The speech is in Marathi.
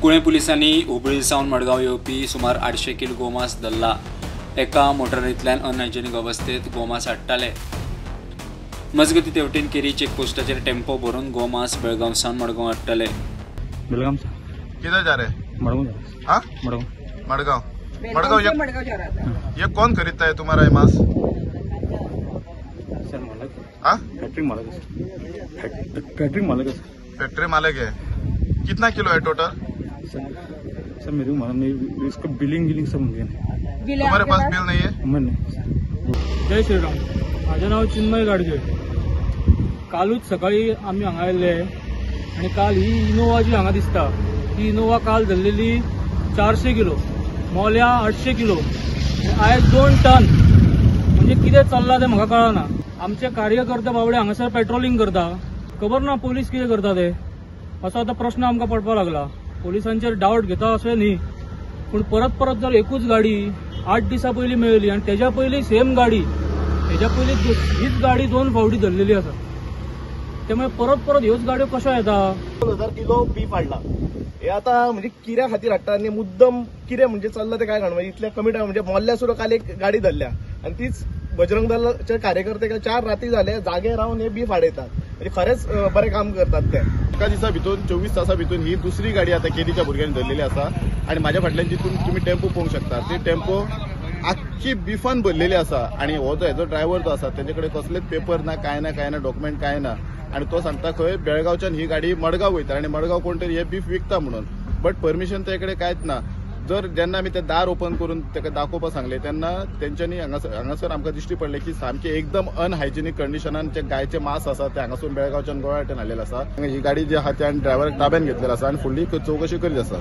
कुळे पोलिसांनी हुबळी सावन मडगांव येवपी सुमार 800 किलो गोमांस धरला। एका मोटारींतल्यान अनहायजेनीक अवस्थेत गोमांस हाडटाले। मजगती तेवटेन केरी चेकपोस्टाचेर टेम्पो भरून गोमांस बेळगांव सावन मडगांव हाडटाले। बेलगाम से किधर जा रहे हैं? मडगांव। हाँ मडगांव मडगांव ये कौन खरीदता है तुम्हारा ये मांस? सर मालक। हाँ फैक्ट्री मालक है। फैक्ट्री मालक है सर। फैक्ट्री मालिक है। कितना किलो है टोटल? सर मेरे को मालूम नहीं, इसका बिलिंग सब मुझे नहीं। तुम्हारे पास बिल नहीं है? नहीं। जय श्रीराम। माझे नाव चिन्मय गाडगे। कालूच सकाळी आम्ही हांगा आयले आणि काल ही इनोवा जी हांगा दिसता ही इनोवा काल धरलेली 400 किलो, मोल्या 800 किलो, आयज 2 टन। म्हणजे कितें चल्ला ते म्हाका कळना। आमचे कार्यकर्ते बावडे हांगासर पेट्रोलिंग करता, खबर ना पोलीस कितें करता ते असो आता प्रश्न आमकां पडपाक लागला। पोलिसांचेर डावट घेता अशें न्ही, पूण परत जर एकूच गाडी 8 दिसां पयलीं मेळ्ळी आणि तेज्या पयलीं सेम गाडी, तेज्या पयलीं हीच गाडी 2 फावटी धरलेली आसा, त्यामुळे परत ह्योच गाड्यो कशा येता? 2000 किलो बीफ हाडला। हे आता म्हणजे किऱ्या खातीर हाडटा आणि मुद्दम किरे म्हणजे चल्ला ते काय घाण म्हणजे इतल्या कमी टायम म्हणजे मोल्ल्या सुद्धा काल एक गाडी धरल्या आणि तीच बजरंग दलाचे कार्यकर्ते 4 राती झाले जागे राहून हे बीफ हाडयतात। म्हणजे खरेच बरे काम करतात ते। एका दिसा भितर 24 तासां भितर ही दुसरी गाडी आता केरीच्या भुरग्यांनी धरलेली आसा आणि माझ्या फाटल्यान जितून तुम्ही टेम्पो पळोवंक शकता ते टेम्पो आख्खी बिफान भरलेली आसा आणि हो जो ड्रायव्हर जो आसा तेजेकडे कसलेच पेपर ना काय ना डॉक्युमेंट काय ना आणि तो सांगता खंय बेळगांवच्यान ही गाडी मडगांव वयता आणि मडगांव कोण तरी हे बीफ विकता म्हणून, बट परमिशन तेकडे कांयच ना। जर जेन्ना आमी ते दार ओपन करून ताका दाखोवपाक सांगले तेन्ना तेंच्यांनी हांगासर आमकां दिश्टी पडले की सामके एकदम अनहायजेनीक कंडिशनान जे गायचे मांस आसा ते हांगासून बेळगांवच्यान गोळा हाडून हाडलेले आसा। ही गाडी जी आहा त्या ड्रायव्हराक ताब्यान घेतलेली आसा आणि फुडली चौकशी करीत आसा।